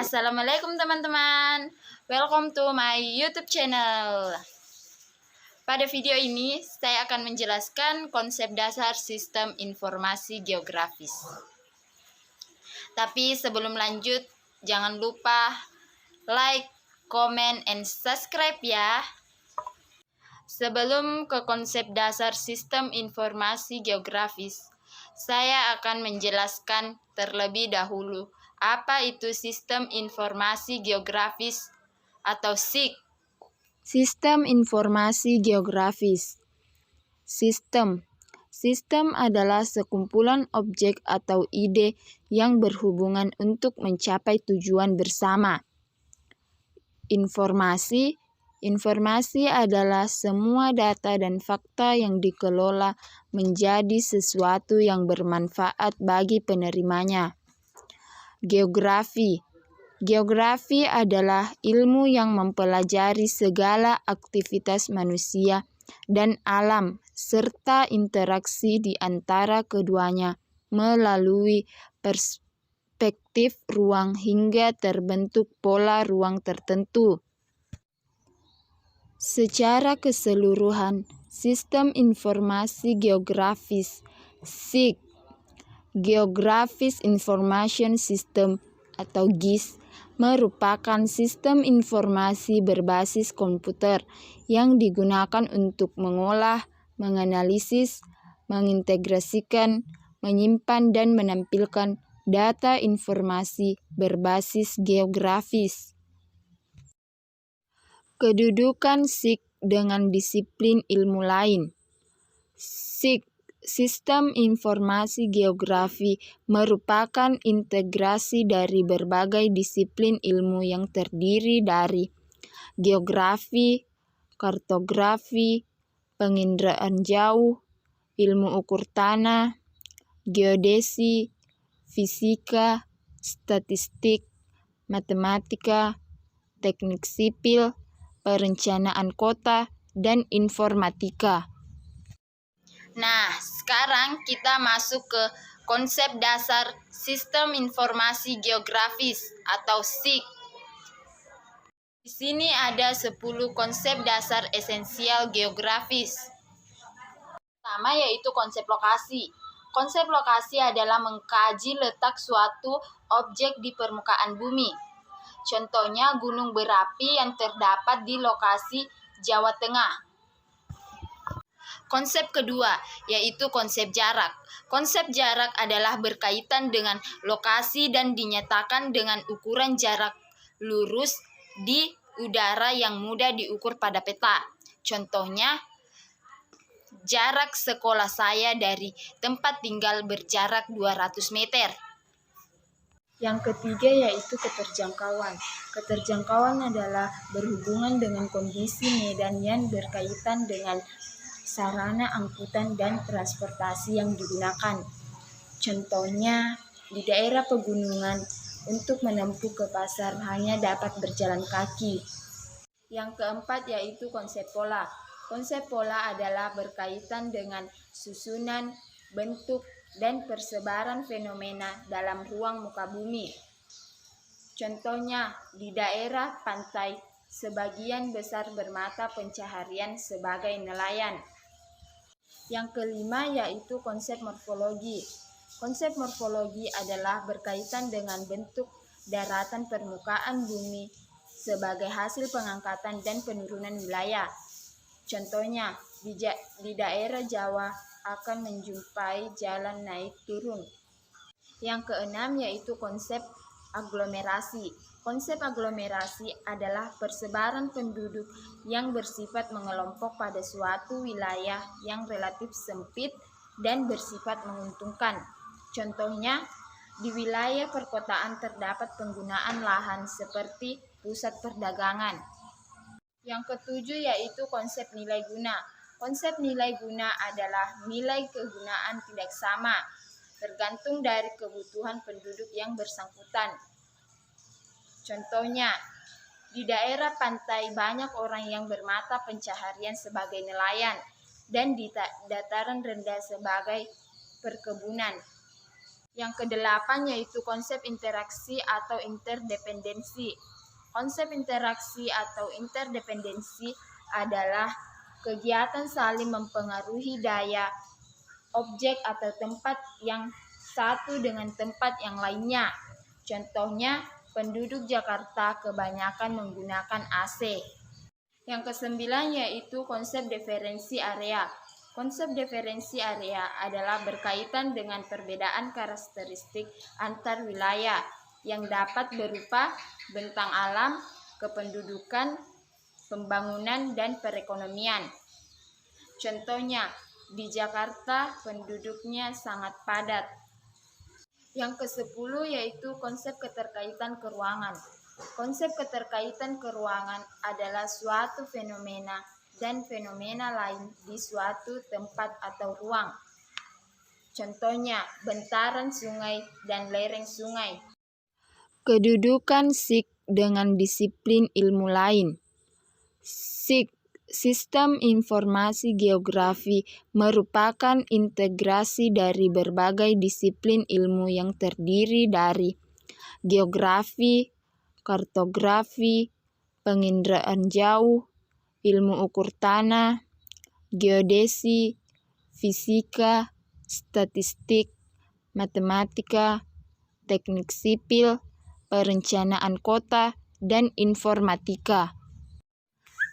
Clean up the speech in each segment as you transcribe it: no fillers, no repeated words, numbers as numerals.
Assalamualaikum teman-teman, welcome to my YouTube channel. Pada video ini saya akan menjelaskan konsep dasar sistem informasi geografis. Tapi sebelum lanjut, jangan lupa like, comment, and subscribe ya. Sebelum ke konsep dasar sistem informasi geografis, saya akan menjelaskan terlebih dahulu apa itu sistem informasi geografis atau SIG. Sistem informasi geografis. Sistem adalah sekumpulan objek atau ide yang berhubungan untuk mencapai tujuan bersama. Informasi adalah semua data dan fakta yang dikelola menjadi sesuatu yang bermanfaat bagi penerimanya. Geografi adalah ilmu yang mempelajari segala aktivitas manusia dan alam serta interaksi di antara keduanya melalui perspektif ruang hingga terbentuk pola ruang tertentu. Secara keseluruhan, sistem informasi geografis (SIG) Geographic Information System atau GIS merupakan sistem informasi berbasis komputer yang digunakan untuk mengolah, menganalisis, mengintegrasikan, menyimpan, dan menampilkan data informasi berbasis geografis. Kedudukan SIG dengan disiplin ilmu lain. SIG Sistem Informasi Geografi merupakan integrasi dari berbagai disiplin ilmu yang terdiri dari geografi, kartografi, penginderaan jauh, ilmu ukur tanah, geodesi, fisika, statistik, matematika, teknik sipil, perencanaan kota, dan informatika. Nah, sekarang kita masuk ke konsep dasar sistem informasi geografis atau SIG. Di sini ada 10 konsep dasar esensial geografis. Pertama yaitu konsep lokasi. Konsep lokasi adalah mengkaji letak suatu objek di permukaan bumi. Contohnya gunung berapi yang terdapat di lokasi Jawa Tengah. Konsep kedua yaitu konsep jarak. Konsep jarak adalah berkaitan dengan lokasi dan dinyatakan dengan ukuran jarak lurus di udara yang mudah diukur pada peta. Contohnya, jarak sekolah saya dari tempat tinggal berjarak 200 meter. Yang ketiga yaitu keterjangkauan. Keterjangkauan adalah berhubungan dengan kondisi medan yang berkaitan dengan sarana angkutan dan transportasi yang digunakan. Contohnya, di daerah pegunungan, untuk menempuh ke pasar hanya dapat berjalan kaki. Yang keempat yaitu konsep pola. Konsep pola adalah berkaitan dengan susunan, bentuk, dan persebaran fenomena dalam ruang muka bumi. Contohnya, di daerah pantai, sebagian besar bermata pencaharian sebagai nelayan. Yang kelima yaitu konsep morfologi. Konsep morfologi adalah berkaitan dengan bentuk daratan permukaan bumi sebagai hasil pengangkatan dan penurunan wilayah. Contohnya, di daerah Jawa akan menjumpai jalan naik turun. Yang keenam yaitu konsep aglomerasi. Konsep aglomerasi adalah persebaran penduduk yang bersifat mengelompok pada suatu wilayah yang relatif sempit dan bersifat menguntungkan. Contohnya, di wilayah perkotaan terdapat penggunaan lahan seperti pusat perdagangan. Yang ketujuh yaitu konsep nilai guna. Konsep nilai guna adalah nilai kegunaan tidak sama, tergantung dari kebutuhan penduduk yang bersangkutan. Contohnya, di daerah pantai banyak orang yang bermata pencaharian sebagai nelayan dan di dataran rendah sebagai perkebunan. Yang kedelapan yaitu konsep interaksi atau interdependensi. Konsep interaksi atau interdependensi adalah kegiatan saling mempengaruhi daya objek atau tempat yang satu dengan tempat yang lainnya. Contohnya, penduduk Jakarta kebanyakan menggunakan AC. Yang kesembilan yaitu konsep diferensi area. Konsep diferensi area adalah berkaitan dengan perbedaan karakteristik antar wilayah yang dapat berupa bentang alam, kependudukan, pembangunan, dan perekonomian. Contohnya, di Jakarta penduduknya sangat padat. Yang ke-10 yaitu konsep keterkaitan keruangan. Konsep keterkaitan keruangan adalah suatu fenomena dan fenomena lain di suatu tempat atau ruang. Contohnya, bentaran sungai dan lereng sungai. Kedudukan SIG dengan disiplin ilmu lain. SIG, Sistem Informasi Geografi, merupakan integrasi dari berbagai disiplin ilmu yang terdiri dari geografi, kartografi, penginderaan jauh, ilmu ukur tanah, geodesi, fisika, statistik, matematika, teknik sipil, perencanaan kota, dan informatika.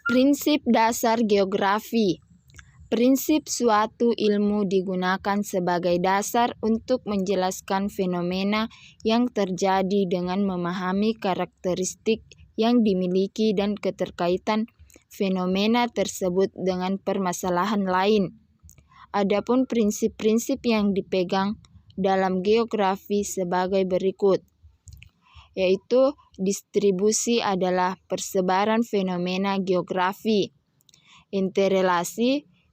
Prinsip dasar geografi. Prinsip suatu ilmu digunakan sebagai dasar untuk menjelaskan fenomena yang terjadi dengan memahami karakteristik yang dimiliki dan keterkaitan fenomena tersebut dengan permasalahan lain. Adapun prinsip-prinsip yang dipegang dalam geografi sebagai berikut, yaitu distribusi adalah persebaran fenomena geografi.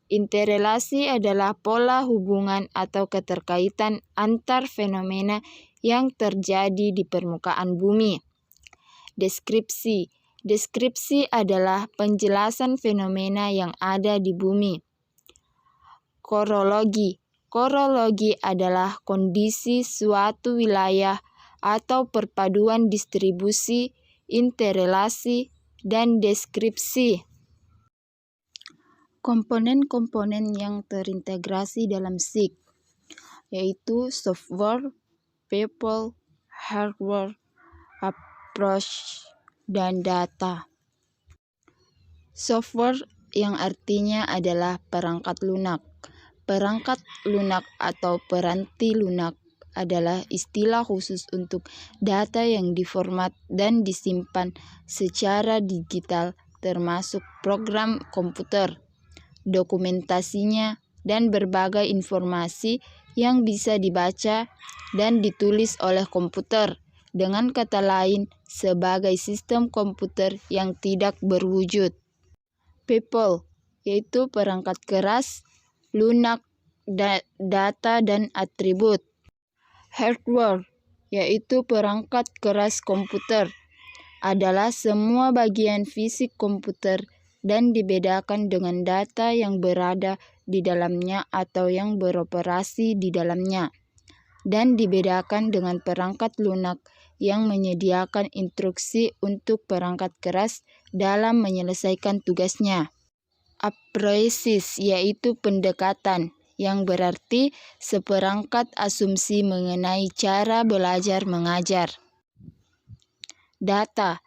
Interrelasi adalah pola hubungan atau keterkaitan antar fenomena yang terjadi di permukaan bumi. Deskripsi adalah penjelasan fenomena yang ada di bumi. Korologi adalah kondisi suatu wilayah atau perpaduan distribusi, interrelasi, dan deskripsi. Komponen-komponen yang terintegrasi dalam SIG, yaitu software, people, hardware, approach, dan data. Software yang artinya adalah perangkat lunak. Perangkat lunak atau peranti lunak adalah istilah khusus untuk data yang diformat dan disimpan secara digital, termasuk program komputer, dokumentasinya, dan berbagai informasi yang bisa dibaca dan ditulis oleh komputer. Dengan kata lain, sebagai sistem komputer yang tidak berwujud. People, yaitu perangkat keras, lunak, data, dan atribut. Hardware, yaitu perangkat keras komputer, adalah semua bagian fisik komputer dan dibedakan dengan data yang berada di dalamnya atau yang beroperasi di dalamnya, dan dibedakan dengan perangkat lunak yang menyediakan instruksi untuk perangkat keras dalam menyelesaikan tugasnya. Apresis, yaitu pendekatan, yang berarti seperangkat asumsi mengenai cara belajar mengajar. Data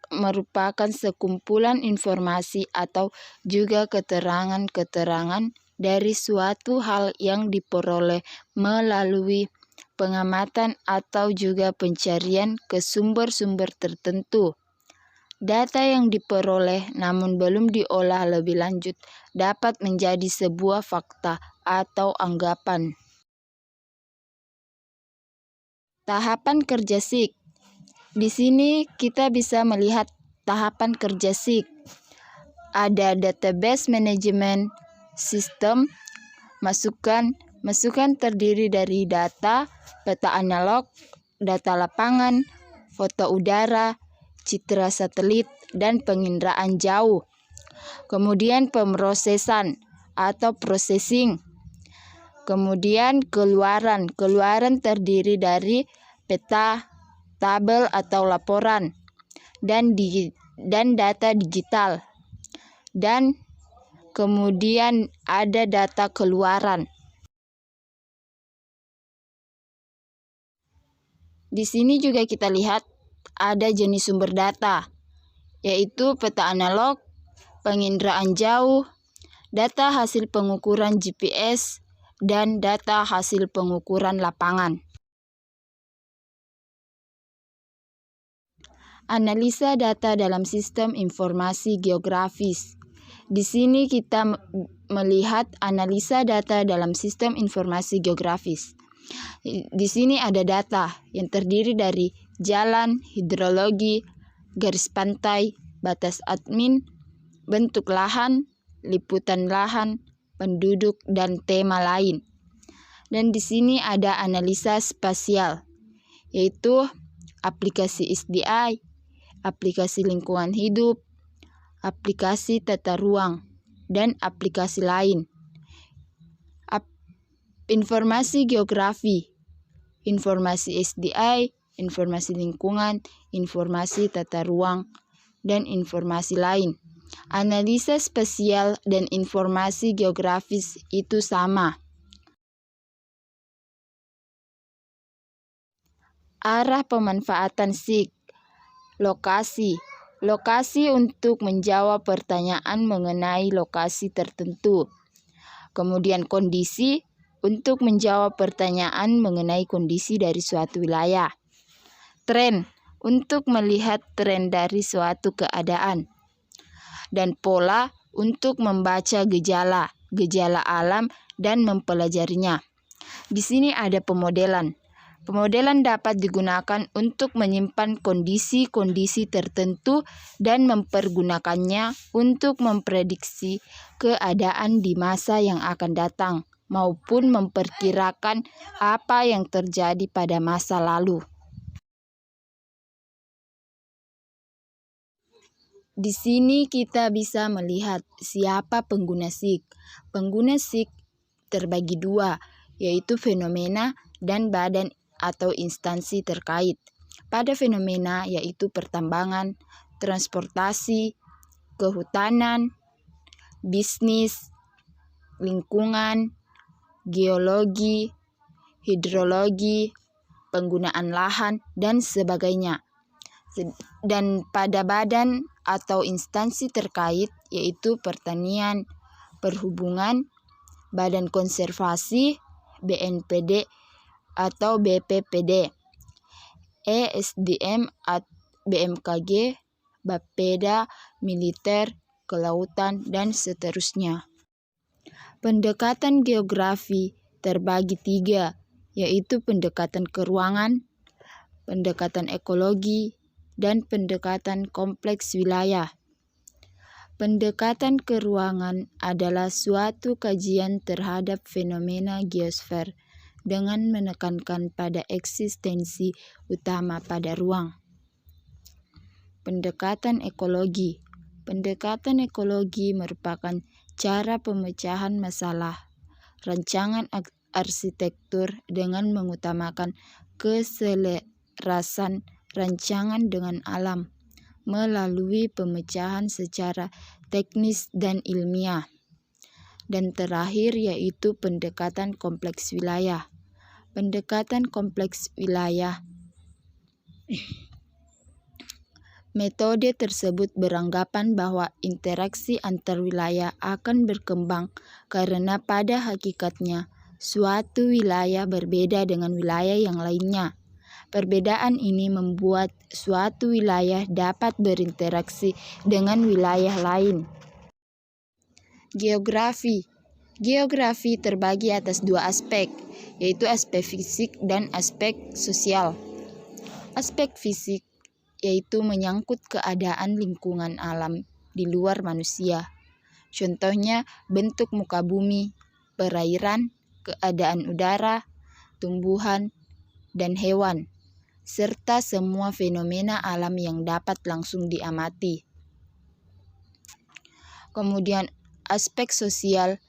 merupakan sekumpulan informasi atau juga keterangan-keterangan dari suatu hal yang diperoleh melalui pengamatan atau juga pencarian ke sumber-sumber tertentu. Data yang diperoleh namun belum diolah lebih lanjut dapat menjadi sebuah fakta atau anggapan. Tahapan kerja SIG. Di sini kita bisa melihat tahapan kerja SIG. Ada database management system, masukan terdiri dari data, peta analog, data lapangan, foto udara, citra satelit, dan penginderaan jauh. Kemudian pemrosesan atau processing. Kemudian keluaran. Keluaran terdiri dari peta, tabel atau laporan, dan data digital. Dan kemudian ada data keluaran. Di sini juga kita lihat ada jenis sumber data, yaitu peta analog, penginderaan jauh, data hasil pengukuran GPS, dan data hasil pengukuran lapangan. Analisa data dalam sistem informasi geografis. Di sini kita melihat analisa data dalam sistem informasi geografis. Di sini ada data yang terdiri dari jalan, hidrologi, garis pantai, batas admin, bentuk lahan, liputan lahan, penduduk, dan tema lain. Dan di sini ada analisa spasial, yaitu aplikasi SDI, aplikasi lingkungan hidup, aplikasi tata ruang, dan aplikasi lain. Informasi geografi, informasi SDI, informasi lingkungan, informasi tata ruang, dan informasi lain. Analisa spasial dan informasi geografis itu sama. Arah pemanfaatan SIG. Lokasi. Lokasi untuk menjawab pertanyaan mengenai lokasi tertentu. Kemudian kondisi untuk menjawab pertanyaan mengenai kondisi dari suatu wilayah. Tren untuk melihat tren dari suatu keadaan. Dan pola untuk membaca gejala alam dan mempelajarinya. Di sini ada pemodelan. Pemodelan dapat digunakan untuk menyimpan kondisi-kondisi tertentu dan mempergunakannya untuk memprediksi keadaan di masa yang akan datang, maupun memperkirakan apa yang terjadi pada masa lalu. Di sini kita bisa melihat siapa pengguna SIG. Pengguna SIG terbagi dua, yaitu fenomena dan badan atau instansi terkait. Pada fenomena yaitu pertambangan, transportasi, kehutanan, bisnis, lingkungan, geologi, hidrologi, penggunaan lahan, dan sebagainya. Dan pada badan atau instansi terkait yaitu pertanian, perhubungan, badan konservasi, BNPD atau BPPD, ESDM, BMKG, Bapeda, militer, kelautan, dan seterusnya. Pendekatan geografi terbagi tiga, yaitu pendekatan keruangan, pendekatan ekologi, dan pendekatan kompleks wilayah. Pendekatan keruangan adalah suatu kajian terhadap fenomena geosfer dengan menekankan pada eksistensi utama pada ruang. Pendekatan ekologi. Pendekatan ekologi merupakan cara pemecahan masalah rancangan arsitektur dengan mengutamakan keselarasan rancangan dengan alam melalui pemecahan secara teknis dan ilmiah. Dan terakhir yaitu pendekatan kompleks wilayah. Pendekatan kompleks wilayah. Metode tersebut beranggapan bahwa interaksi antar wilayah akan berkembang karena pada hakikatnya suatu wilayah berbeda dengan wilayah yang lainnya. Perbedaan ini membuat suatu wilayah dapat berinteraksi dengan wilayah lain. Geografi. Geografi terbagi atas dua aspek, yaitu aspek fisik dan aspek sosial. Aspek fisik yaitu menyangkut keadaan lingkungan alam di luar manusia. Contohnya bentuk muka bumi, perairan, keadaan udara, tumbuhan, dan hewan, serta semua fenomena alam yang dapat langsung diamati. Kemudian aspek sosial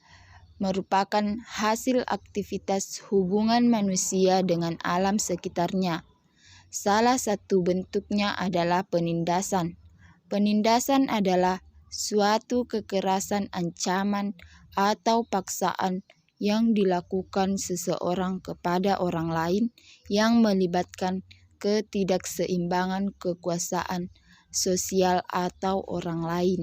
merupakan hasil aktivitas hubungan manusia dengan alam sekitarnya. Salah satu bentuknya adalah penindasan. Penindasan adalah suatu kekerasan, ancaman, atau paksaan yang dilakukan seseorang kepada orang lain yang melibatkan ketidakseimbangan kekuasaan sosial atau orang lain.